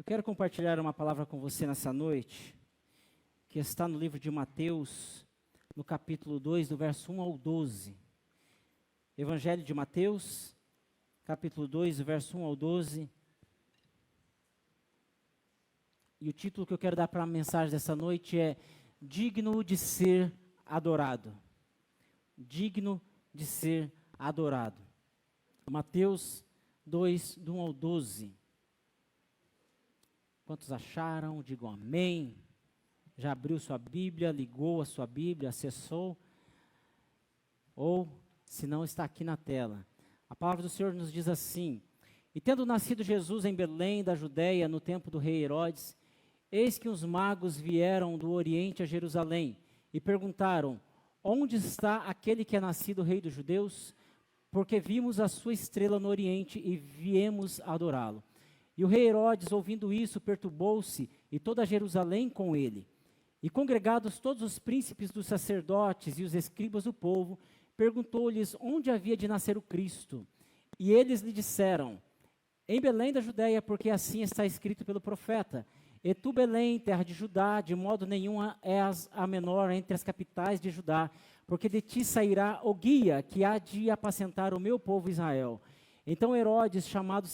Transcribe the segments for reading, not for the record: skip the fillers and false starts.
Eu quero compartilhar uma palavra com você nessa noite, que está no livro de Mateus, no capítulo 2, do verso 1 ao 12. Evangelho de Mateus, capítulo 2, do verso 1 ao 12. E o título que eu quero dar para a mensagem dessa noite é Digno de ser adorado. Digno de ser adorado. Mateus 2, do 1 ao 12. Quantos acharam? Digam amém. Já abriu sua Bíblia, ligou a sua Bíblia, acessou? Ou, se não, está aqui na tela. A palavra do Senhor nos diz assim: E tendo nascido Jesus em Belém da Judéia, no tempo do rei Herodes, eis que os magos vieram do Oriente a Jerusalém e perguntaram: Onde está aquele que é nascido rei dos judeus? Porque vimos a sua estrela no Oriente e viemos adorá-lo. E o rei Herodes, ouvindo isso, perturbou-se, e toda Jerusalém com ele. E congregados todos os príncipes dos sacerdotes e os escribas do povo, perguntou-lhes onde havia de nascer o Cristo. E eles lhe disseram: Em Belém da Judéia, porque assim está escrito pelo profeta: E tu, Belém, terra de Judá, de modo nenhum és a menor entre as capitais de Judá, porque de ti sairá o guia que há de apacentar o meu povo Israel. Então Herodes, chamando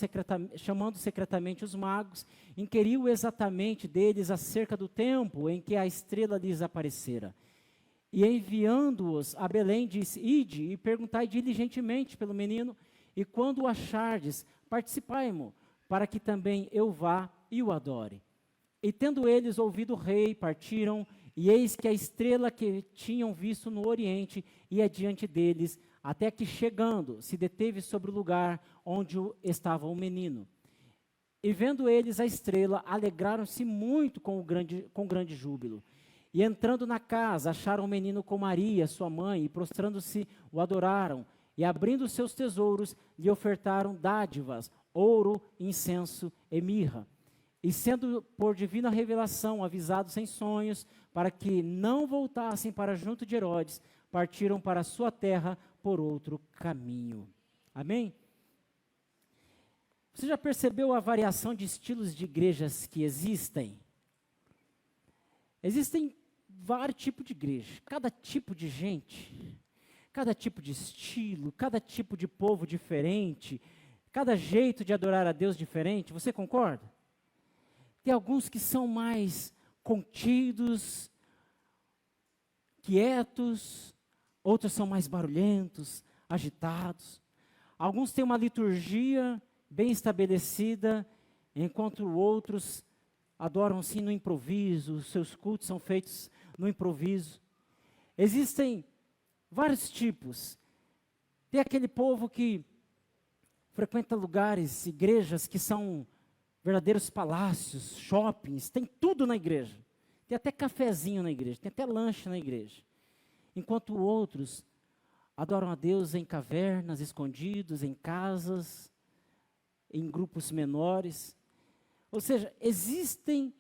secretamente os magos, inquiriu exatamente deles acerca do tempo em que a estrela lhes aparecera. E enviando-os a Belém, disse: Ide e perguntai diligentemente pelo menino, e quando o achardes, participai-mo, para que também eu vá e o adore. E tendo eles ouvido o rei, partiram, e eis que a estrela que tinham visto no Oriente ia diante deles, até que, chegando, se deteve sobre o lugar onde estava o menino. E vendo eles a estrela, alegraram-se muito com grande júbilo. E entrando na casa, acharam o menino com Maria, sua mãe, e prostrando-se, o adoraram. E abrindo seus tesouros, lhe ofertaram dádivas, ouro, incenso e mirra. E sendo por divina revelação avisados em sonhos, para que não voltassem para junto de Herodes, partiram para a sua terra por outro caminho. Amém? Você já percebeu a variação de estilos de igrejas que existem? Existem vários tipos de igreja, cada tipo de gente, cada tipo de estilo, cada tipo de povo diferente, cada jeito de adorar a Deus diferente. Você concorda? Tem alguns que são mais contidos, quietos, outros são mais barulhentos, agitados. Alguns têm uma liturgia bem estabelecida, enquanto outros adoram sim no improviso, os seus cultos são feitos no improviso. Existem vários tipos. Tem aquele povo que frequenta lugares, igrejas que são verdadeiros palácios, shoppings, tem tudo na igreja. Tem até cafezinho na igreja, tem até lanche na igreja. Enquanto outros adoram a Deus em cavernas, escondidos, em casas, em grupos menores. Ou seja, existem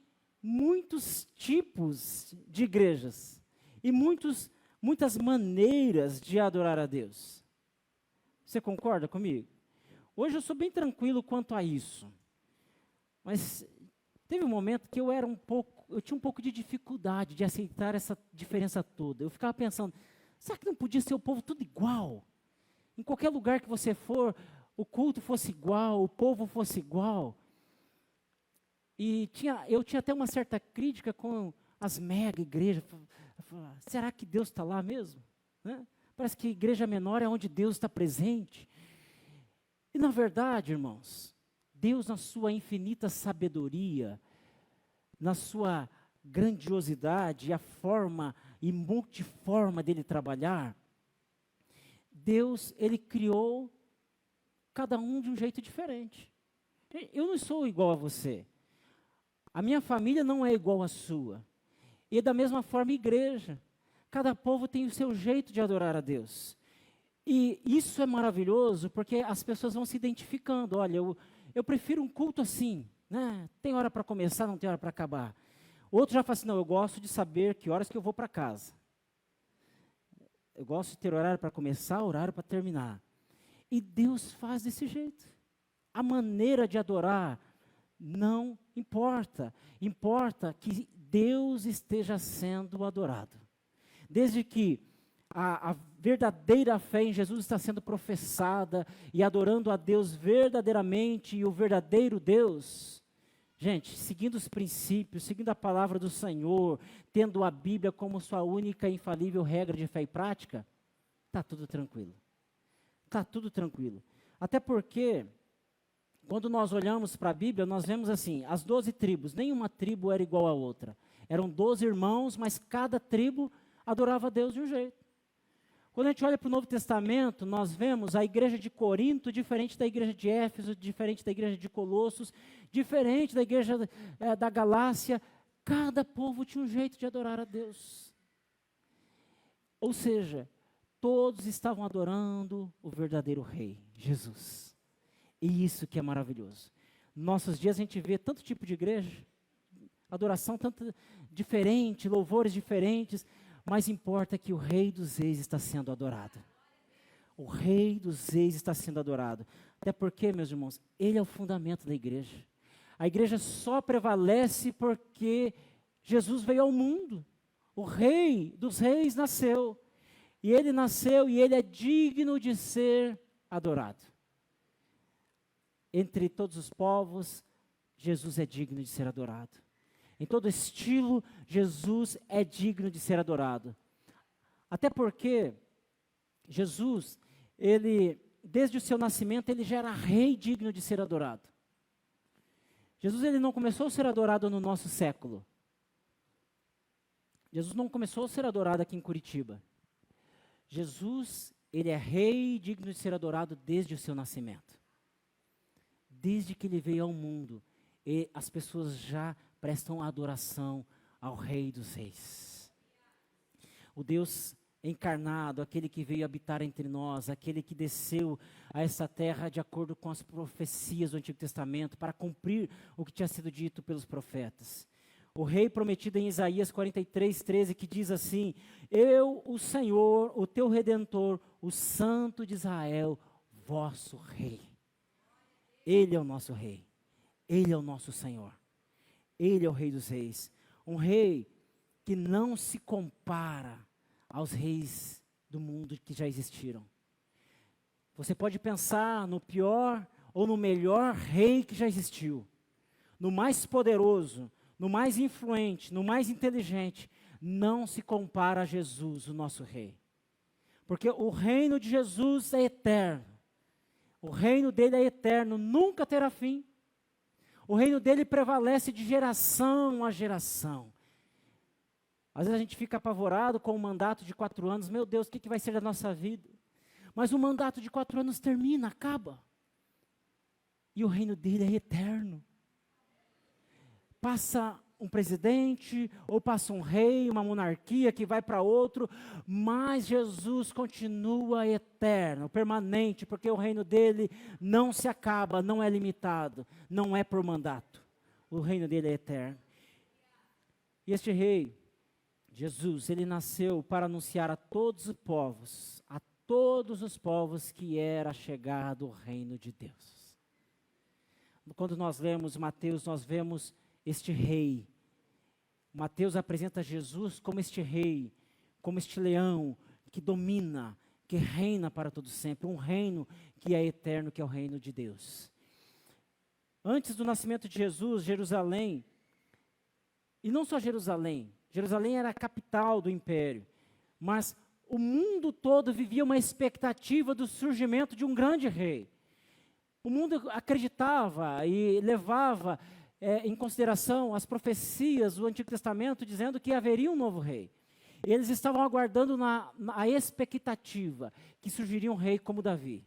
muitos tipos de igrejas e muitas maneiras de adorar a Deus. Você concorda comigo? Hoje eu sou bem tranquilo quanto a isso. Mas teve um momento que eu tinha um pouco de dificuldade de aceitar essa diferença toda. Eu ficava pensando, será que não podia ser o povo tudo igual? Em qualquer lugar que você for, o culto fosse igual, o povo fosse igual. E eu tinha até uma certa crítica com as mega igrejas. Será que Deus está lá mesmo? Né? Parece que igreja menor é onde Deus está presente. E na verdade, irmãos, Deus, na sua infinita sabedoria, na sua grandiosidade, a forma e multiforma dele trabalhar, Deus, ele criou cada um de um jeito diferente. Eu não sou igual a você. A minha família não é igual à sua. E da mesma forma, a igreja. Cada povo tem o seu jeito de adorar a Deus. E isso é maravilhoso, porque as pessoas vão se identificando. Olha, eu prefiro um culto assim, né? Tem hora para começar, não tem hora para acabar. Outro já fala assim, não, eu gosto de saber que horas que eu vou para casa. Eu gosto de ter horário para começar, horário para terminar. E Deus faz desse jeito. A maneira de adorar Não importa. Importa que Deus esteja sendo adorado. Desde que a verdadeira fé em Jesus está sendo professada e adorando a Deus verdadeiramente e o verdadeiro Deus, gente, seguindo os princípios, seguindo a palavra do Senhor, tendo a Bíblia como sua única e infalível regra de fé e prática, está tudo tranquilo. Está tudo tranquilo. Até porque, quando nós olhamos para a Bíblia, nós vemos assim, as 12 tribos, nenhuma tribo era igual à outra. Eram 12 irmãos, mas cada tribo adorava a Deus de um jeito. Quando a gente olha para o Novo Testamento, nós vemos a igreja de Corinto diferente da igreja de Éfeso, diferente da igreja de Colossos, diferente da igreja da Galácia. Cada povo tinha um jeito de adorar a Deus. Ou seja, todos estavam adorando o verdadeiro Rei, Jesus. E isso que é maravilhoso. Nossos dias a gente vê tanto tipo de igreja, adoração tanto diferente, louvores diferentes, mas importa que o Rei dos Reis está sendo adorado. O Rei dos Reis está sendo adorado. Até porque, meus irmãos, Ele é o fundamento da igreja. A igreja só prevalece porque Jesus veio ao mundo. O Rei dos Reis nasceu. E Ele nasceu e Ele é digno de ser adorado. Entre todos os povos, Jesus é digno de ser adorado. Em todo estilo, Jesus é digno de ser adorado. Até porque Jesus, ele, desde o seu nascimento, ele já era rei digno de ser adorado. Jesus, ele não começou a ser adorado no nosso século. Jesus não começou a ser adorado aqui em Curitiba. Jesus, ele é rei digno de ser adorado desde o seu nascimento. Desde que ele veio ao mundo, e as pessoas já prestam adoração ao Rei dos Reis. O Deus encarnado, aquele que veio habitar entre nós, aquele que desceu a essa terra de acordo com as profecias do Antigo Testamento, para cumprir o que tinha sido dito pelos profetas. O Rei prometido em Isaías 43:13, que diz assim: Eu, o Senhor, o teu Redentor, o Santo de Israel, vosso Rei. Ele é o nosso Rei. Ele é o nosso Senhor. Ele é o Rei dos Reis. Um rei que não se compara aos reis do mundo que já existiram. Você pode pensar no pior ou no melhor rei que já existiu. No mais poderoso, no mais influente, no mais inteligente. Não se compara a Jesus, o nosso rei. Porque o reino de Jesus é eterno. O reino dele é eterno, nunca terá fim. O reino dele prevalece de geração a geração. Às vezes a gente fica apavorado com um mandato de 4 anos. Meu Deus, o que vai ser da nossa vida? Mas o mandato de 4 anos termina, acaba. E o reino dele é eterno. Passa um presidente, ou passa um rei, uma monarquia que vai para outro, mas Jesus continua eterno, permanente, porque o reino dele não se acaba, não é limitado, não é por mandato. O reino dele é eterno. E este rei, Jesus, ele nasceu para anunciar a todos os povos que era chegado o reino de Deus. Quando nós lemos Mateus, nós vemos este rei. Mateus apresenta Jesus como este rei, como este leão que domina, que reina para todo sempre, um reino que é eterno, que é o reino de Deus. Antes do nascimento de Jesus, Jerusalém, e não só Jerusalém, Jerusalém era a capital do império, mas o mundo todo vivia uma expectativa do surgimento de um grande rei. O mundo acreditava e levava em consideração as profecias do Antigo Testamento, dizendo que haveria um novo rei. Eles estavam aguardando na expectativa que surgiria um rei como Davi,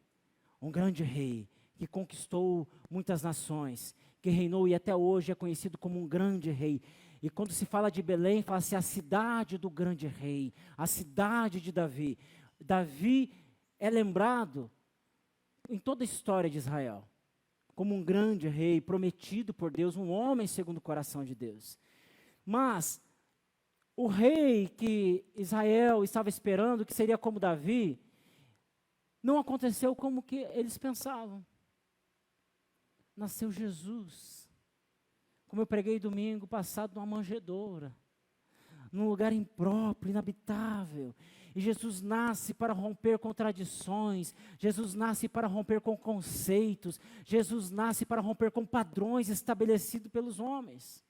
um grande rei, que conquistou muitas nações, que reinou e até hoje é conhecido como um grande rei. E quando se fala de Belém, fala-se a cidade do grande rei, a cidade de Davi. Davi é lembrado em toda a história de Israel como um grande rei, prometido por Deus, um homem segundo o coração de Deus. Mas o rei que Israel estava esperando, que seria como Davi, não aconteceu como que eles pensavam. Nasceu Jesus. como eu preguei domingo passado, numa manjedoura, num lugar impróprio, inabitável. E Jesus nasce para romper com tradições, Jesus nasce para romper com conceitos, Jesus nasce para romper com padrões estabelecidos pelos homens.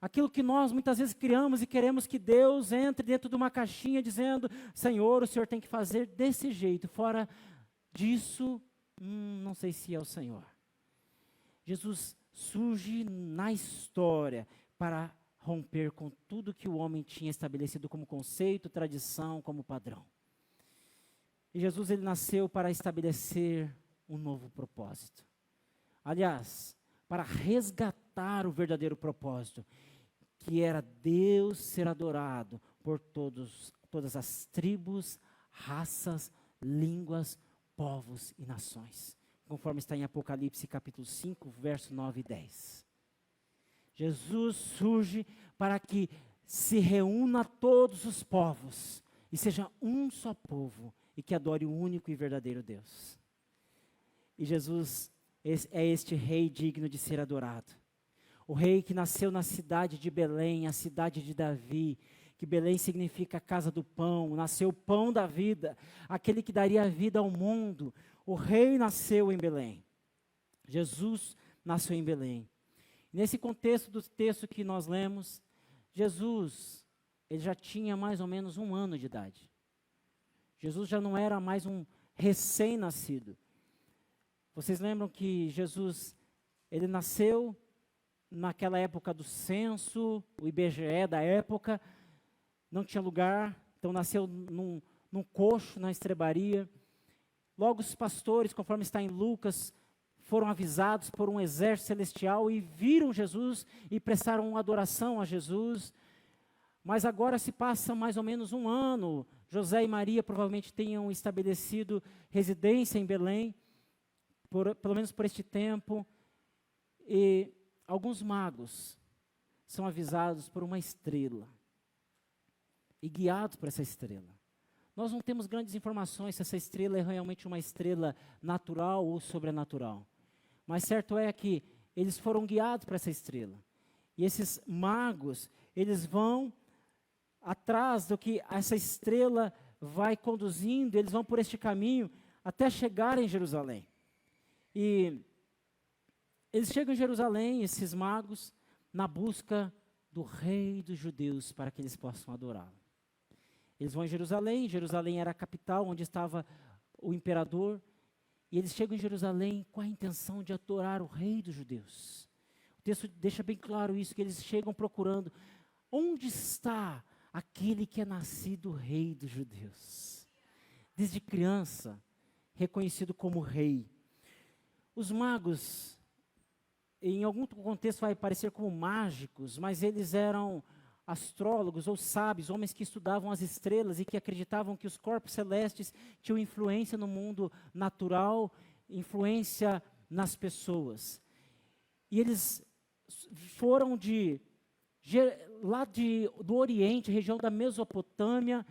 Aquilo que nós muitas vezes criamos e queremos que Deus entre dentro de uma caixinha dizendo, Senhor, o Senhor tem que fazer desse jeito, fora disso, não sei se é o Senhor. Jesus surge na história para romper com tudo que o homem tinha estabelecido como conceito, tradição, como padrão. E Jesus, ele nasceu para estabelecer um novo propósito. Aliás, para resgatar o verdadeiro propósito, que era Deus ser adorado por todas as tribos, raças, línguas, povos e nações. Conforme está em Apocalipse capítulo 5, verso 9 e 10. Jesus surge para que se reúna todos os povos e seja um só povo e que adore o único e verdadeiro Deus. E Jesus é este rei digno de ser adorado. O rei que nasceu na cidade de Belém, a cidade de Davi, que Belém significa a casa do pão, nasceu o pão da vida, aquele que daria vida ao mundo. O rei nasceu em Belém. Jesus nasceu em Belém. Nesse contexto do texto que nós lemos, Jesus, ele já tinha mais ou menos 1 ano de idade. Jesus já não era mais um recém-nascido. Vocês lembram que Jesus, ele nasceu naquela época do censo, o IBGE da época, não tinha lugar, então nasceu num coxo, na estrebaria. Logo os pastores, conforme está em Lucas, foram avisados por um exército celestial e viram Jesus e prestaram adoração a Jesus. Mas agora se passa mais ou menos 1 ano, José e Maria provavelmente tenham estabelecido residência em Belém, pelo menos por este tempo, e alguns magos são avisados por uma estrela e guiados por essa estrela. Nós não temos grandes informações se essa estrela é realmente uma estrela natural ou sobrenatural. Mas certo é que eles foram guiados por essa estrela. E esses magos, eles vão atrás do que essa estrela vai conduzindo, eles vão por este caminho até chegar em Jerusalém. E eles chegam em Jerusalém, esses magos, na busca do rei dos judeus, para que eles possam adorá-lo. Eles vão em Jerusalém, Jerusalém era a capital onde estava o imperador, e eles chegam em Jerusalém com a intenção de adorar o rei dos judeus. O texto deixa bem claro isso, que eles chegam procurando, onde está aquele que é nascido rei dos judeus? Desde criança, reconhecido como rei. Os magos, em algum contexto vai parecer como mágicos, mas eles eram astrólogos ou sábios, homens que estudavam as estrelas e que acreditavam que os corpos celestes tinham influência no mundo natural, influência nas pessoas. E eles foram do Oriente, região da Mesopotâmia,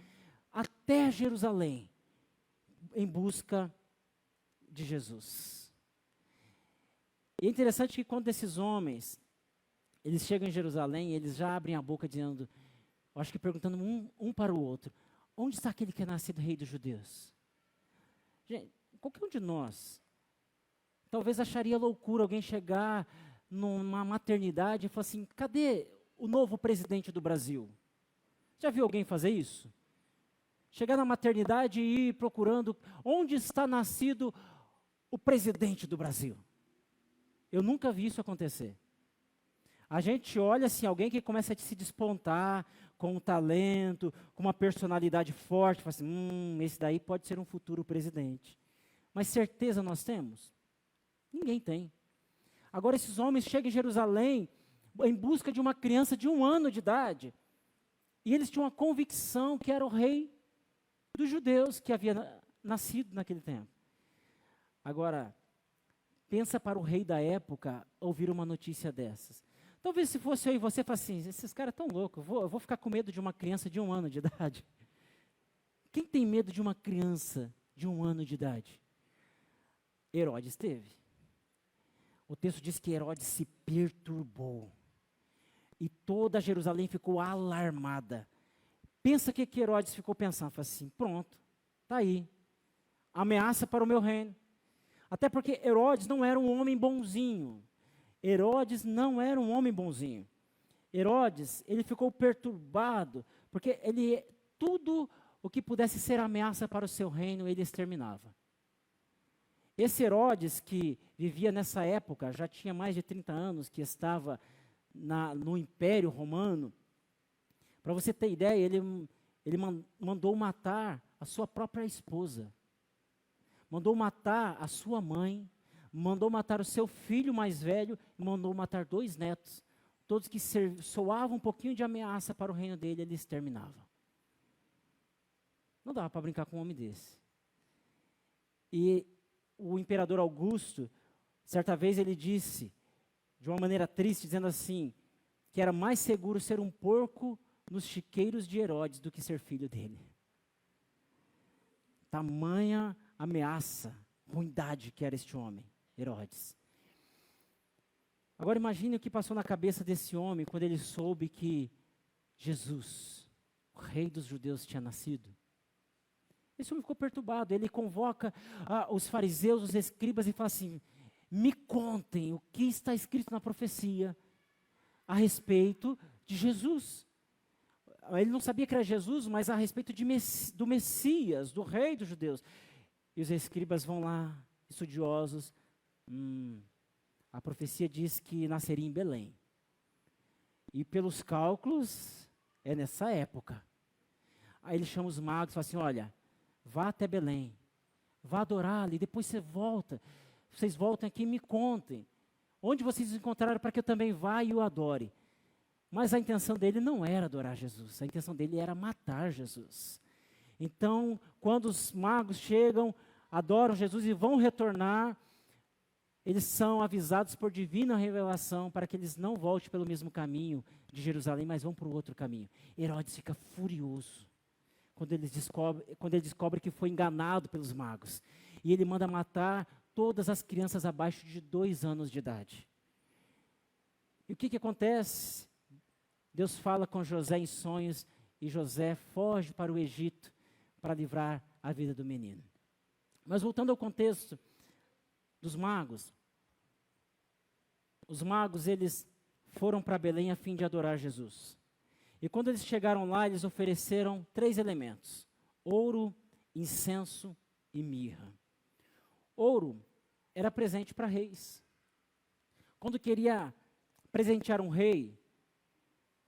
até Jerusalém, em busca de Jesus. E é interessante que quando esses homens, eles chegam em Jerusalém, eles já abrem a boca dizendo, eu acho que perguntando um para o outro, onde está aquele que é nascido rei dos judeus? Gente, qualquer um de nós, talvez acharia loucura alguém chegar numa maternidade e falar assim, cadê o novo presidente do Brasil? Já viu alguém fazer isso? Chegar na maternidade e ir procurando onde está nascido o presidente do Brasil. Eu nunca vi isso acontecer. A gente olha assim, alguém que começa a se despontar com um talento, com uma personalidade forte, fala assim, esse daí pode ser um futuro presidente. Mas certeza nós temos? Ninguém tem. Agora esses homens chegam em Jerusalém em busca de uma criança de 1 ano de idade. E eles tinham uma convicção que era o rei dos judeus que havia nascido naquele tempo. Agora, pensa para o rei da época ouvir uma notícia dessas. Talvez se fosse eu e você, falasse assim, esses caras estão loucos, eu vou ficar com medo de uma criança de 1 ano de idade. Quem tem medo de uma criança de 1 ano de idade? Herodes teve. o texto diz que Herodes se perturbou. E toda Jerusalém ficou alarmada. Pensa que Herodes ficou pensando, falou assim, pronto, está aí, ameaça para o meu reino. Até porque Herodes não era um homem bonzinho. Herodes não era um homem bonzinho. Herodes, ele ficou perturbado, porque tudo o que pudesse ser ameaça para o seu reino, ele exterminava. Esse Herodes que vivia nessa época, já tinha mais de 30 anos, que estava no Império Romano, para você ter ideia, ele mandou matar a sua própria esposa, mandou matar a sua mãe, mandou matar o seu filho mais velho, e mandou matar 2 netos, todos que soavam um pouquinho de ameaça para o reino dele, ele exterminava. Não dava para brincar com um homem desse. E o imperador Augusto, certa vez ele disse, de uma maneira triste, dizendo assim, que era mais seguro ser um porco nos chiqueiros de Herodes do que ser filho dele. Tamanha ameaça, ruindade que era este homem, Herodes. Agora imagine o que passou na cabeça desse homem quando ele soube que Jesus, o rei dos judeus, tinha nascido. Esse homem ficou perturbado, ele convoca os fariseus, os escribas e fala assim, me contem o que está escrito na profecia a respeito de Jesus. Ele não sabia que era Jesus, mas a respeito do Messias, do rei dos judeus. E os escribas vão lá, estudiosos, a profecia diz que nasceria em Belém. E pelos cálculos, é nessa época. Aí ele chama os magos e fala assim, olha, vá até Belém, vá adorar ali, depois vocês voltem aqui e me contem. Onde vocês encontraram para que eu também vá e o adore? Mas a intenção dele não era adorar Jesus, a intenção dele era matar Jesus. Então, quando os magos chegam, adoram Jesus e vão retornar, eles são avisados por divina revelação para que eles não voltem pelo mesmo caminho de Jerusalém, mas vão para o outro caminho. Herodes fica furioso quando ele descobre que foi enganado pelos magos. E ele manda matar todas as crianças abaixo de 2 anos de idade. E o que acontece? Deus fala com José em sonhos e José foge para o Egito para livrar a vida do menino. Mas voltando ao contexto dos magos. Os magos, eles foram para Belém a fim de adorar Jesus. E quando eles chegaram lá, eles ofereceram 3 elementos: ouro, incenso e mirra. Ouro era presente para reis. Quando queria presentear um rei,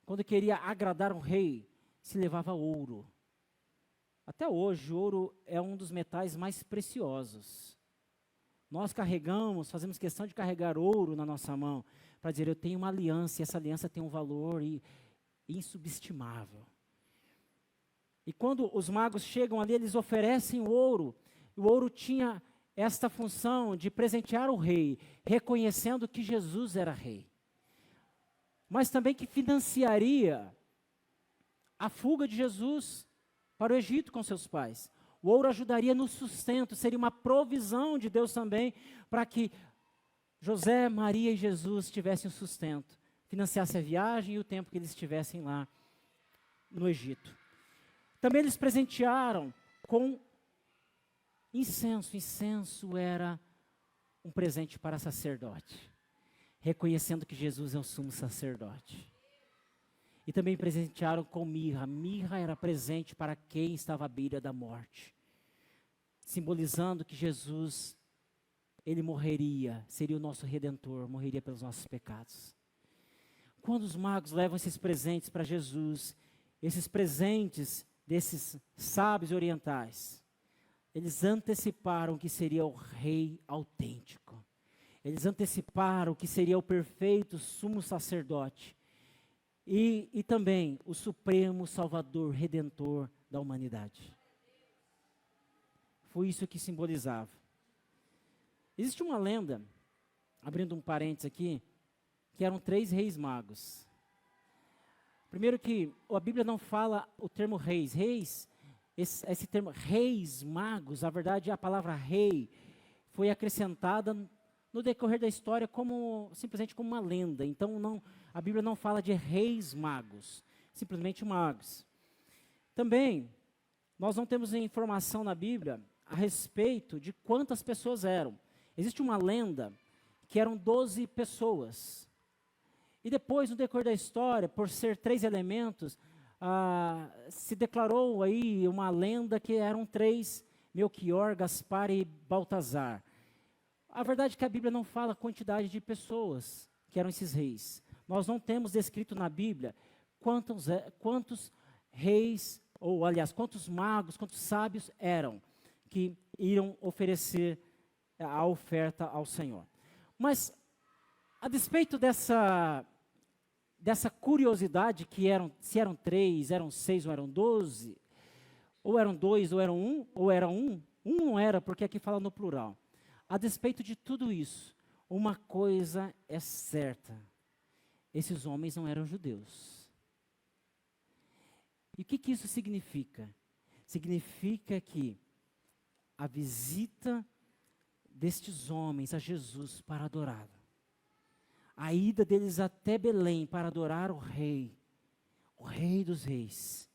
quando queria agradar um rei, se levava ouro. Até hoje, ouro é um dos metais mais preciosos. Nós fazemos questão de carregar ouro na nossa mão, para dizer, eu tenho uma aliança, e essa aliança tem um valor insubestimável. E quando os magos chegam ali, eles oferecem o ouro. O ouro tinha esta função de presentear o rei, reconhecendo que Jesus era rei. Mas também que financiaria a fuga de Jesus para o Egito com seus pais. O ouro ajudaria no sustento, seria uma provisão de Deus também, para que José, Maria e Jesus tivessem o sustento, financiasse a viagem e o tempo que eles estivessem lá no Egito. Também eles presentearam com incenso. Incenso era um presente para sacerdote, reconhecendo que Jesus é o sumo sacerdote. E também presentearam com mirra. Mirra era presente para quem estava à beira da morte, simbolizando que Jesus, ele morreria, seria o nosso Redentor, morreria pelos nossos pecados. Quando os magos levam esses presentes para Jesus, esses presentes desses sábios orientais, eles anteciparam que seria o rei autêntico. Eles anteciparam que seria o perfeito sumo sacerdote. E também o supremo salvador, redentor da humanidade. Foi isso que simbolizava. Existe uma lenda, abrindo um parênteses aqui, que eram 3 reis magos. Primeiro que a Bíblia não fala o termo reis. Reis, esse termo reis magos, na verdade a palavra rei foi acrescentada no decorrer da história como simplesmente como uma lenda. Então a Bíblia não fala de reis magos, simplesmente magos. Também nós não temos informação na Bíblia a respeito de quantas pessoas eram. Existe uma lenda que eram 12 pessoas. E depois, no decorrer da história, por ser 3 elementos, se declarou aí uma lenda que eram 3, Melquior, Gaspar e Baltazar. A verdade é que a Bíblia não fala a quantidade de pessoas que eram esses reis. Nós não temos descrito na Bíblia quantos reis, ou aliás, quantos magos, quantos sábios eram que iriam oferecer a oferta ao Senhor. Mas, a despeito dessa curiosidade que se eram 3, eram 6 ou eram 12, ou eram 2 ou eram 1, ou era 1, não era porque aqui fala no plural. A despeito de tudo isso, uma coisa é certa, esses homens não eram judeus. E o que isso significa? Significa que a visita destes homens a Jesus para adorá-lo, a ida deles até Belém para adorar o Rei dos Reis,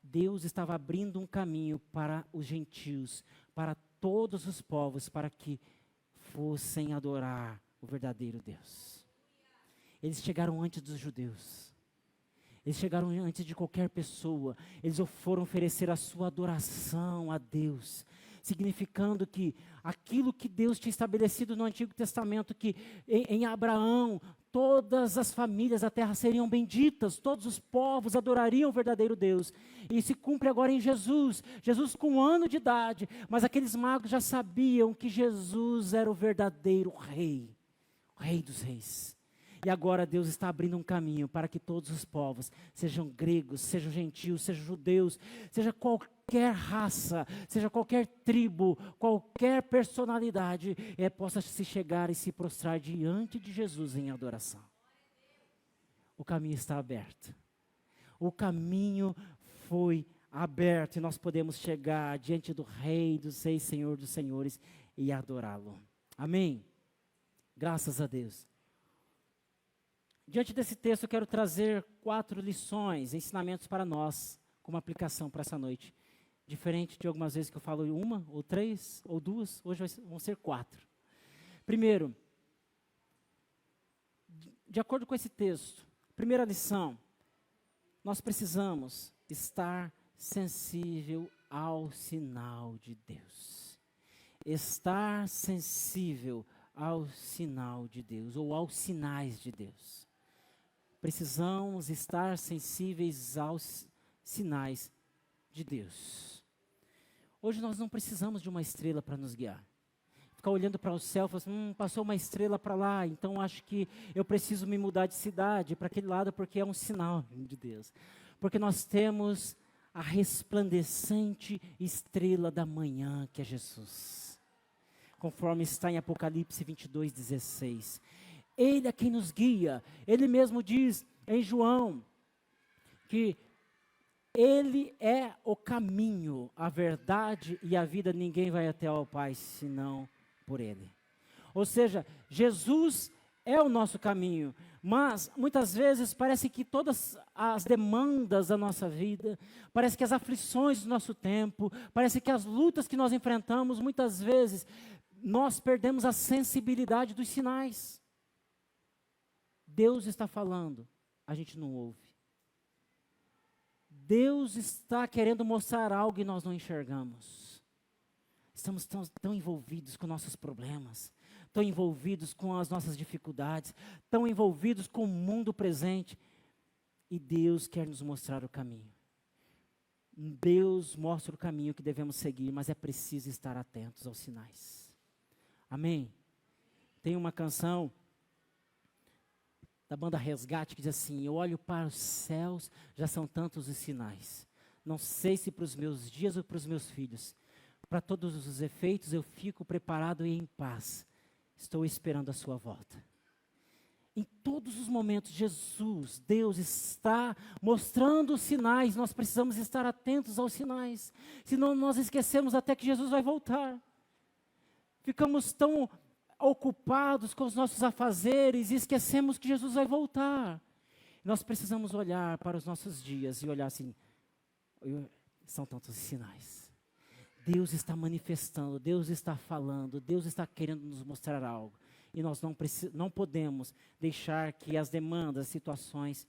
Deus estava abrindo um caminho para os gentios, para todos os povos, para que fossem adorar o verdadeiro Deus. Eles chegaram antes dos judeus. Eles chegaram antes de qualquer pessoa. Eles foram oferecer a sua adoração a Deus, significando que aquilo que Deus tinha estabelecido no Antigo Testamento, que em Abraão todas as famílias da terra seriam benditas, todos os povos adorariam o verdadeiro Deus. E se cumpre agora em Jesus. Jesus com 1 ano de idade, mas aqueles magos já sabiam que Jesus era o verdadeiro Rei, o Rei dos Reis. E agora Deus está abrindo um caminho para que todos os povos, sejam gregos, sejam gentios, sejam judeus, seja qualquer raça, seja qualquer tribo, qualquer personalidade, possa se chegar e se prostrar diante de Jesus em adoração. O caminho está aberto. O caminho foi aberto e nós podemos chegar diante do Rei dos Reis, Senhor dos Senhores e adorá-lo. Amém? Graças a Deus. Diante desse texto, eu quero trazer 4 lições, ensinamentos para nós, como aplicação para essa noite. Diferente de algumas vezes que eu falo 1, ou 3, ou 2, hoje vão ser 4. Primeiro, de acordo com esse texto, primeira lição, nós precisamos estar sensível ao sinal de Deus. Estar sensível ao sinal de Deus, ou aos sinais de Deus. Precisamos estar sensíveis aos sinais de Deus. Hoje nós não precisamos de uma estrela para nos guiar. Ficar olhando para o céu e falar assim, passou uma estrela para lá, então acho que eu preciso me mudar de cidade para aquele lado porque é um sinal de Deus. Porque nós temos a resplandecente estrela da manhã que é Jesus. Conforme está em Apocalipse 22:16. Ele é quem nos guia. Ele mesmo diz em João que Ele é o caminho, a verdade e a vida. Ninguém vai até ao Pai senão por Ele. Ou seja, Jesus é o nosso caminho. Mas muitas vezes parece que todas as demandas da nossa vida, parece que as aflições do nosso tempo, parece que as lutas que nós enfrentamos, muitas vezes nós perdemos a sensibilidade dos sinais. Deus está falando, a gente não ouve. Deus está querendo mostrar algo e nós não enxergamos. Estamos tão envolvidos com nossos problemas, tão envolvidos com as nossas dificuldades, tão envolvidos com o mundo presente. E Deus quer nos mostrar o caminho. Deus mostra o caminho que devemos seguir, mas é preciso estar atentos aos sinais. Amém? Tem uma canção da banda Resgate que diz assim: eu olho para os céus, já são tantos os sinais. Não sei se para os meus dias ou para os meus filhos. Para todos os efeitos eu fico preparado e em paz. Estou esperando a sua volta. Em todos os momentos, Jesus, Deus está mostrando os sinais. Nós precisamos estar atentos aos sinais. Senão nós esquecemos até que Jesus vai voltar. ficamos tão ocupados com os nossos afazeres e esquecemos que Jesus vai voltar. Nós precisamos olhar para os nossos dias e olhar assim, são tantos sinais. Deus está manifestando, Deus está falando, Deus está querendo nos mostrar algo. E nós não podemos deixar que as demandas, as situações,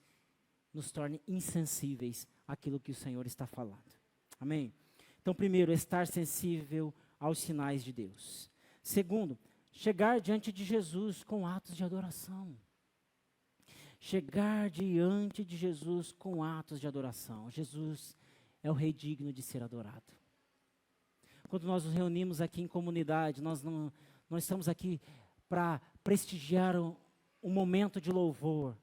nos tornem insensíveis àquilo que o Senhor está falando. Amém? Então, primeiro, estar sensível aos sinais de Deus. Segundo, chegar diante de Jesus com atos de adoração. Chegar diante de Jesus com atos de adoração. Jesus é o Rei digno de ser adorado. Quando nós nos reunimos aqui em comunidade, nós estamos aqui para prestigiar um momento de louvor.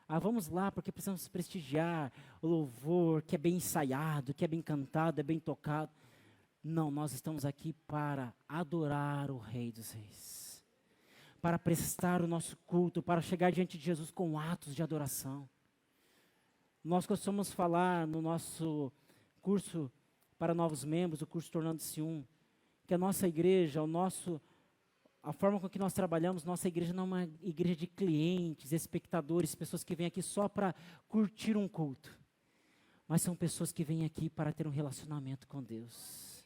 Vamos lá porque precisamos prestigiar o louvor que é bem ensaiado, que é bem cantado, é bem tocado. Não, nós estamos aqui para adorar o Rei dos Reis. Para prestar o nosso culto, para chegar diante de Jesus com atos de adoração. Nós costumamos falar no nosso curso para novos membros, o curso Tornando-se Um, que a nossa igreja, a forma com que nós trabalhamos, nossa igreja não é uma igreja de clientes, espectadores, pessoas que vêm aqui só para curtir um culto. Mas são pessoas que vêm aqui para ter um relacionamento com Deus.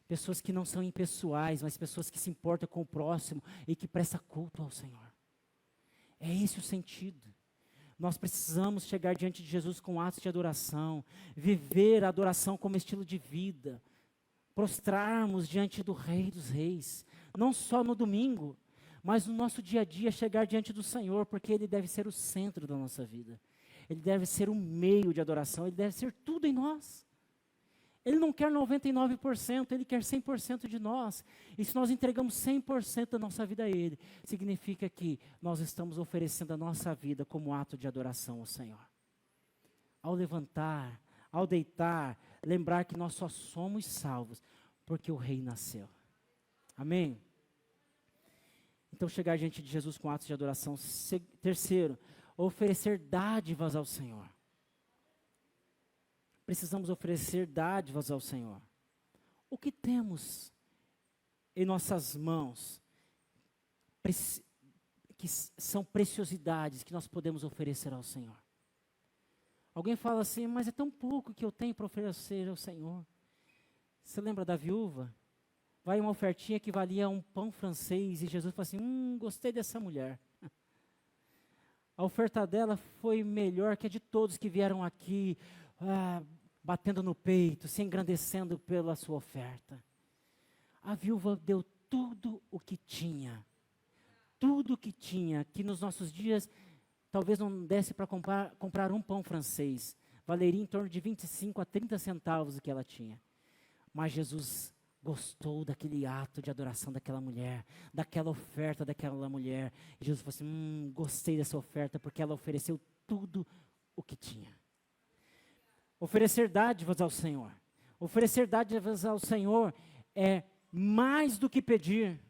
Pessoas que não são impessoais, mas pessoas que se importam com o próximo e que prestam culto ao Senhor. É esse o sentido. Nós precisamos chegar diante de Jesus com atos de adoração, viver a adoração como estilo de vida, prostrarmos diante do Rei dos Reis, não só no domingo, mas no nosso dia a dia chegar diante do Senhor, porque Ele deve ser o centro da nossa vida. Ele deve ser o meio de adoração, Ele deve ser tudo em nós. Ele não quer 99%, Ele quer 100% de nós. E se nós entregamos 100% da nossa vida a Ele, significa que nós estamos oferecendo a nossa vida como ato de adoração ao Senhor. Ao levantar, ao deitar, lembrar que nós só somos salvos porque o Rei nasceu. Amém? Então, chegar diante de Jesus com atos de adoração. Terceiro, oferecer dádivas ao Senhor. Precisamos oferecer dádivas ao Senhor. O que temos em nossas mãos que são preciosidades que nós podemos oferecer ao Senhor? Alguém fala assim, mas é tão pouco que eu tenho para oferecer ao Senhor. Você lembra da viúva? Vai uma ofertinha que valia um pão francês e Jesus fala assim, gostei dessa mulher. A oferta dela foi melhor que a de todos que vieram aqui, batendo no peito, se engrandecendo pela sua oferta. A viúva deu tudo o que tinha. Tudo o que tinha, que nos nossos dias talvez não desse para comprar um pão francês. Valeria em torno de 25 a 30 centavos o que ela tinha. Mas Jesus gostou daquele ato de adoração daquela mulher, daquela oferta daquela mulher. E Jesus falou assim, gostei dessa oferta porque ela ofereceu tudo o que tinha. Oferecer dádivas ao Senhor. Oferecer dádivas ao Senhor é mais do que pedir.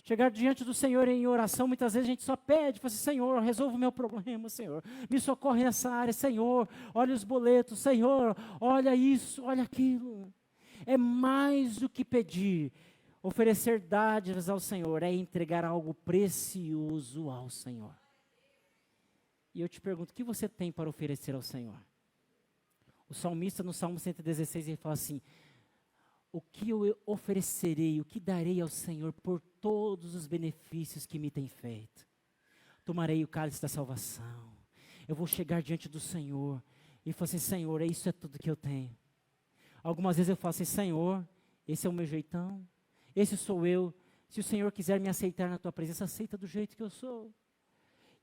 Chegar diante do Senhor em oração, muitas vezes a gente só pede, fala assim, Senhor, resolva o meu problema, Senhor. Me socorre nessa área, Senhor. Olha os boletos, Senhor. Olha isso, olha aquilo. É mais do que pedir. Oferecer dádivas ao Senhor é entregar algo precioso ao Senhor. E eu te pergunto, o que você tem para oferecer ao Senhor? O salmista no Salmo 116, ele fala assim, o que eu oferecerei, o que darei ao Senhor por todos os benefícios que me tem feito? Tomarei o cálice da salvação, eu vou chegar diante do Senhor e falar assim, Senhor, isso é tudo que eu tenho. Algumas vezes eu falo assim, Senhor, esse é o meu jeitão, esse sou eu, se o Senhor quiser me aceitar na tua presença, aceita do jeito que eu sou.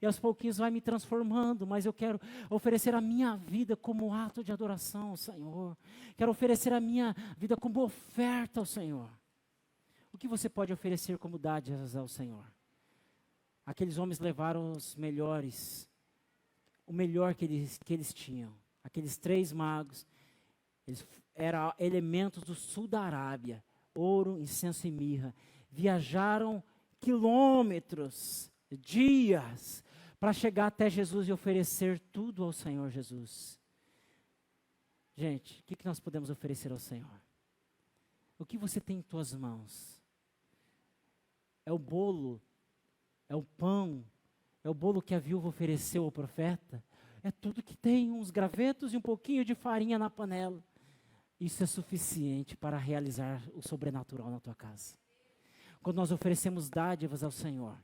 E aos pouquinhos vai me transformando, mas eu quero oferecer a minha vida como ato de adoração ao Senhor. Quero oferecer a minha vida como oferta ao Senhor. O que você pode oferecer como dádivas ao Senhor? Aqueles homens levaram os melhores, o melhor que eles tinham. Aqueles 3 magos, eles eram elementos do sul da Arábia, ouro, incenso e mirra. Viajaram quilômetros, dias, para chegar até Jesus e oferecer tudo ao Senhor Jesus. Gente, o que nós podemos oferecer ao Senhor? O que você tem em tuas mãos? é o bolo, é o pão, é o bolo que a viúva ofereceu ao profeta. É tudo que tem, uns gravetos e um pouquinho de farinha na panela. Isso é suficiente para realizar o sobrenatural na tua casa. Quando nós oferecemos dádivas ao Senhor,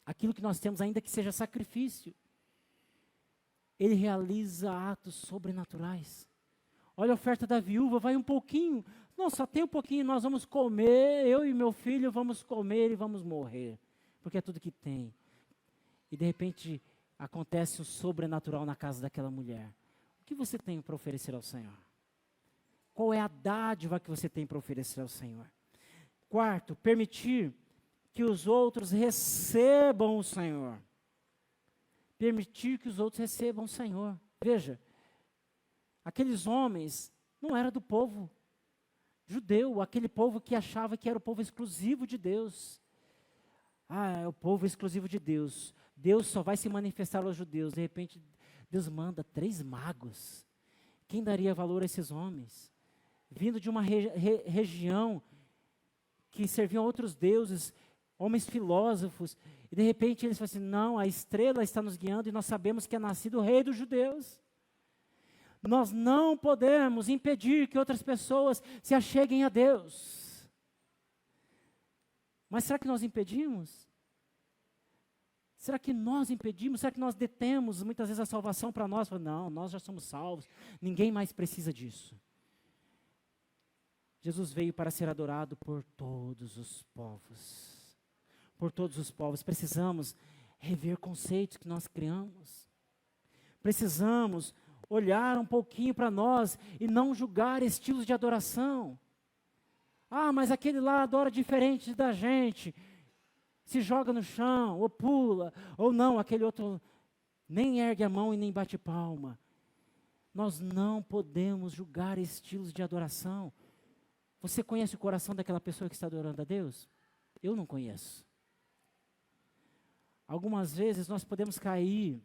aquilo que nós temos, ainda que seja sacrifício, Ele realiza atos sobrenaturais. Olha a oferta da viúva, vai um pouquinho. Não, só tem um pouquinho, nós vamos comer, eu e meu filho vamos comer e vamos morrer. Porque é tudo que tem. E de repente acontece o sobrenatural na casa daquela mulher. O que você tem para oferecer ao Senhor? Qual é a dádiva que você tem para oferecer ao Senhor? Quarto, permitir que os outros recebam o Senhor. Permitir que os outros recebam o Senhor. Veja, aqueles homens não eram do povo judeu, aquele povo que achava que era o povo exclusivo de Deus. Ah, é o povo exclusivo de Deus. Deus só vai se manifestar aos judeus. De repente, Deus manda 3 magos. Quem daria valor a esses homens? Vindo de uma região que serviam a outros deuses, homens filósofos, e de repente eles falam assim, não, a estrela está nos guiando e nós sabemos que é nascido o rei dos judeus. Nós não podemos impedir que outras pessoas se acheguem a Deus. Mas será que nós impedimos? Será que nós impedimos? Será que nós detemos muitas vezes a salvação para nós? Não, nós já somos salvos, ninguém mais precisa disso. Jesus veio para ser adorado por todos os povos. Por todos os povos. Precisamos rever conceitos que nós criamos. Precisamos olhar um pouquinho para nós e não julgar estilos de adoração. Ah, mas aquele lá adora diferente da gente. Se joga no chão, ou pula, ou não, aquele outro nem ergue a mão e nem bate palma. Nós não podemos julgar estilos de adoração. Você conhece o coração daquela pessoa que está adorando a Deus? Eu não conheço. Algumas vezes nós podemos cair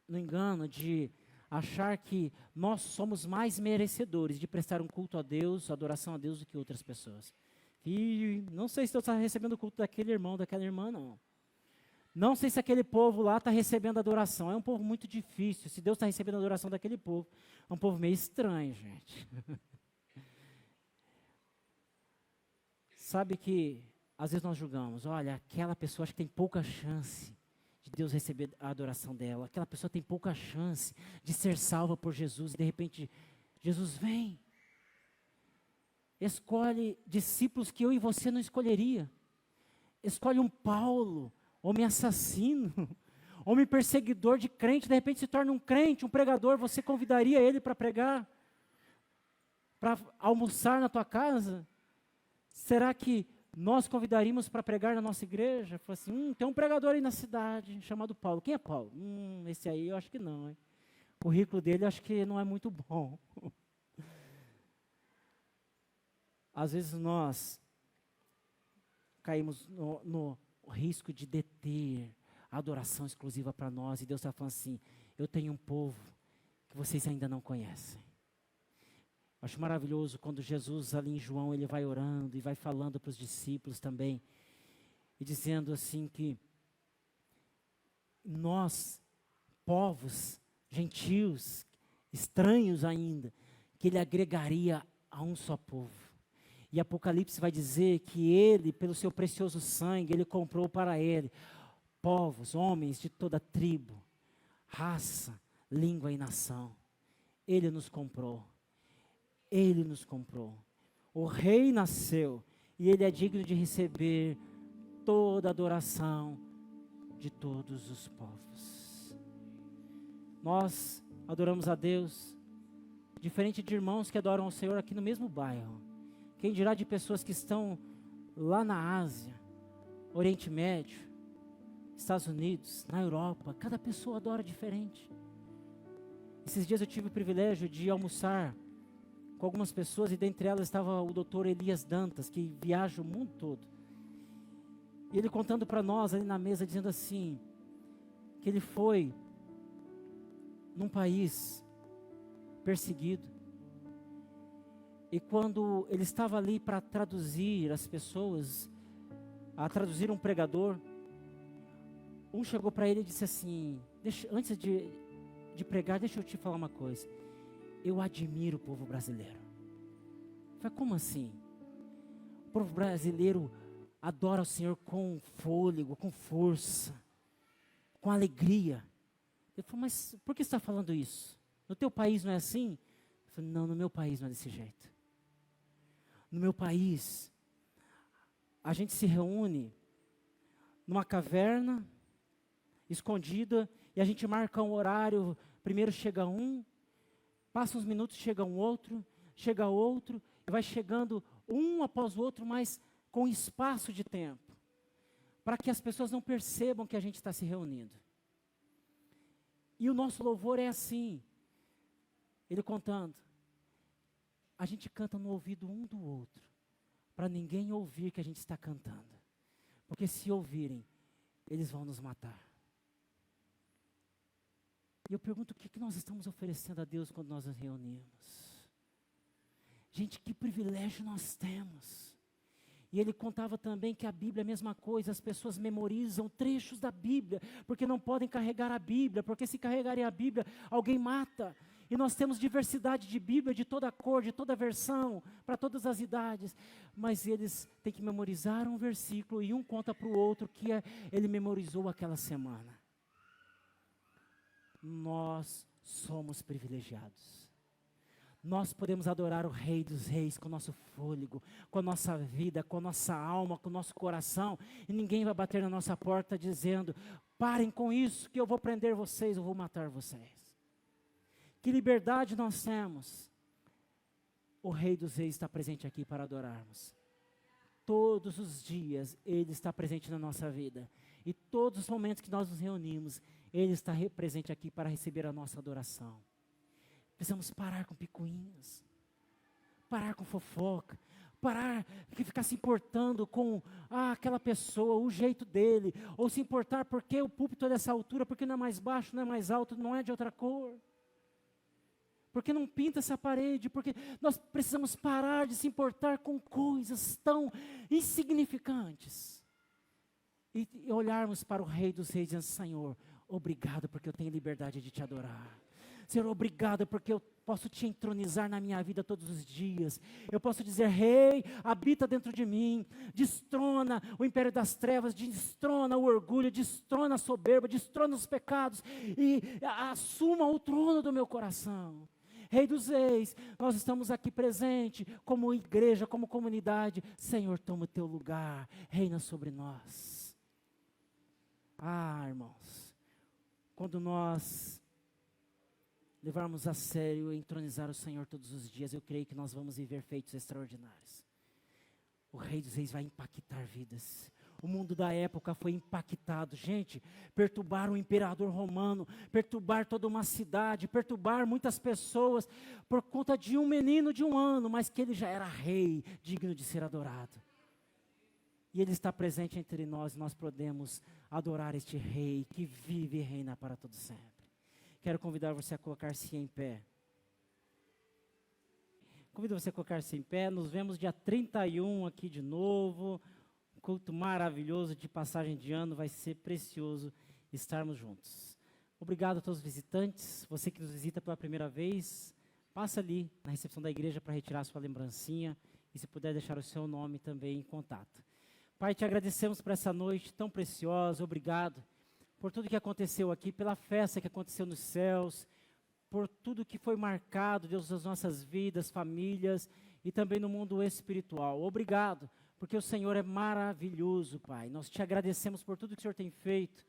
no engano de achar que nós somos mais merecedores de prestar um culto a Deus, adoração a Deus, do que outras pessoas. E não sei se Deus está recebendo o culto daquele irmão, daquela irmã, não. Não sei se aquele povo lá está recebendo adoração. É um povo muito difícil. Se Deus está recebendo a adoração daquele povo, é um povo meio estranho, gente. Sabe que, às vezes nós julgamos, olha, aquela pessoa acho que tem pouca chance de Deus receber a adoração dela. Aquela pessoa tem pouca chance de ser salva por Jesus. E de repente, Jesus vem. Escolhe discípulos que eu e você não escolheria. Escolhe um Paulo, homem assassino, homem perseguidor de crente, de repente se torna um crente, um pregador. Você convidaria ele para pregar? Para almoçar na tua casa? Será que nós convidaríamos para pregar na nossa igreja? Fala assim, tem um pregador aí na cidade, chamado Paulo. Quem é Paulo? Esse aí eu acho que não. Hein? O currículo dele eu acho que não é muito bom. Às vezes nós caímos no risco de deter a adoração exclusiva para nós. E Deus está falando assim, eu tenho um povo que vocês ainda não conhecem. Acho maravilhoso quando Jesus ali em João, ele vai orando e vai falando para os discípulos também. E dizendo assim que nós, povos, gentios, estranhos ainda, que ele agregaria a um só povo. E Apocalipse vai dizer que ele, pelo seu precioso sangue, ele comprou para ele povos, homens de toda tribo, raça, língua e nação. Ele nos comprou. Ele nos comprou. O rei nasceu e ele é digno de receber toda a adoração de todos os povos. Nós adoramos a Deus, diferente de irmãos que adoram ao Senhor aqui no mesmo bairro. Quem dirá de pessoas que estão lá na Ásia, Oriente Médio, Estados Unidos, na Europa. Cada pessoa adora diferente. Esses dias eu tive o privilégio de almoçar com algumas pessoas, e dentre elas estava o doutor Elias Dantas, que viaja o mundo todo. E ele contando para nós ali na mesa, dizendo assim, que ele foi num país perseguido. E quando ele estava ali para traduzir as pessoas, a traduzir um pregador. Um chegou para ele e disse assim, antes de pregar, deixa eu te falar uma coisa. Eu admiro o povo brasileiro. Eu falei, como assim? O povo brasileiro adora o Senhor com fôlego, com força, com alegria. Ele falou, mas por que você está falando isso? No teu país não é assim? Eu falei, não, no meu país não é desse jeito. No meu país, a gente se reúne numa caverna, escondida, e a gente marca um horário. Primeiro chega um, passa uns minutos, chega um outro, chega outro, e vai chegando um após o outro, mas com espaço de tempo, para que as pessoas não percebam que a gente está se reunindo. E o nosso louvor é assim, ele contando, a gente canta no ouvido um do outro, para ninguém ouvir que a gente está cantando, porque se ouvirem, eles vão nos matar. E eu pergunto, o que nós estamos oferecendo a Deus quando nós nos reunimos? Gente, que privilégio nós temos. E ele contava também que a Bíblia é a mesma coisa, as pessoas memorizam trechos da Bíblia, porque não podem carregar a Bíblia, porque se carregarem a Bíblia, alguém mata. E nós temos diversidade de Bíblia, de toda cor, de toda versão, para todas as idades. Mas eles têm que memorizar um versículo e um conta para o outro que ele memorizou aquela semana. Nós somos privilegiados. Nós podemos adorar o Rei dos Reis com o nosso fôlego, com a nossa vida, com a nossa alma, com o nosso coração. E ninguém vai bater na nossa porta dizendo, parem com isso que eu vou prender vocês, eu vou matar vocês. Que liberdade nós temos. O Rei dos Reis está presente aqui para adorarmos. Todos os dias Ele está presente na nossa vida. E todos os momentos que nós nos reunimos, Ele está presente aqui para receber a nossa adoração. Precisamos parar com picuinhas, parar com fofoca, parar de ficar se importando com aquela pessoa, o jeito dele, ou se importar porque o púlpito é dessa altura, porque não é mais baixo, não é mais alto, não é de outra cor. Porque não pinta essa parede, porque nós precisamos parar de se importar com coisas tão insignificantes. E olharmos para o Rei dos Reis e dizer, Senhor, obrigado porque eu tenho liberdade de te adorar. Senhor, obrigado porque eu posso te entronizar na minha vida todos os dias. Eu posso dizer, Rei, habita dentro de mim, destrona o império das trevas, destrona o orgulho, destrona a soberba, destrona os pecados e assuma o trono do meu coração. Rei dos Reis, nós estamos aqui presentes como igreja, como comunidade. Senhor, toma o teu lugar, reina sobre nós. Irmãos, quando nós levarmos a sério e entronizar o Senhor todos os dias, eu creio que nós vamos viver feitos extraordinários. O Rei dos Reis vai impactar vidas. O mundo da época foi impactado. Gente, perturbar o imperador romano, perturbar toda uma cidade, perturbar muitas pessoas, por conta de um menino de 1 ano, mas que ele já era rei, digno de ser adorado. E Ele está presente entre nós, nós podemos adorar este Rei, que vive e reina para todo sempre. Quero convidar você a colocar-se em pé. Convido você a colocar-se em pé. Nos vemos dia 31 aqui de novo. Um culto maravilhoso de passagem de ano. Vai ser precioso estarmos juntos. Obrigado a todos os visitantes. Você que nos visita pela primeira vez, passa ali na recepção da igreja para retirar a sua lembrancinha. E se puder deixar o seu nome também em contato. Pai, te agradecemos por essa noite tão preciosa. Obrigado por tudo que aconteceu aqui, pela festa que aconteceu nos céus, por tudo que foi marcado, Deus, nas nossas vidas, famílias e também no mundo espiritual. Obrigado, porque o Senhor é maravilhoso, Pai. Nós te agradecemos por tudo que o Senhor tem feito.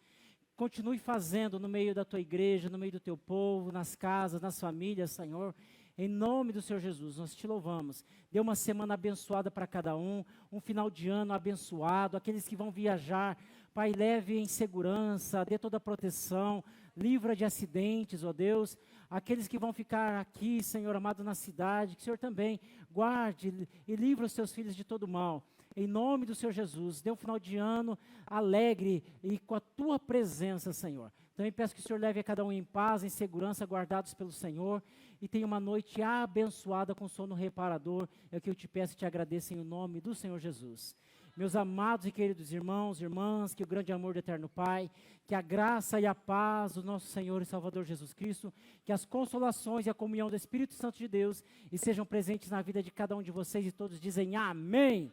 Continue fazendo no meio da tua igreja, no meio do teu povo, nas casas, nas famílias, Senhor. Em nome do Senhor Jesus, nós te louvamos. Dê uma semana abençoada para cada um final de ano abençoado, aqueles que vão viajar, Pai, leve em segurança, dê toda a proteção, livra de acidentes, ó Deus. Aqueles que vão ficar aqui, Senhor amado, na cidade, que o Senhor também guarde e livre os seus filhos de todo mal. Em nome do Senhor Jesus, dê um final de ano alegre e com a tua presença, Senhor. Também peço que o Senhor leve a cada um em paz, em segurança, guardados pelo Senhor. E tenha uma noite abençoada com sono reparador. É o que eu te peço e te agradeço em nome do Senhor Jesus. Meus amados e queridos irmãos e irmãs, que o grande amor do Eterno Pai, que a graça e a paz do nosso Senhor e Salvador Jesus Cristo, que as consolações e a comunhão do Espírito Santo de Deus estejam presentes na vida de cada um de vocês, e todos dizem amém.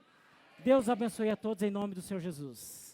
Deus abençoe a todos em nome do Senhor Jesus.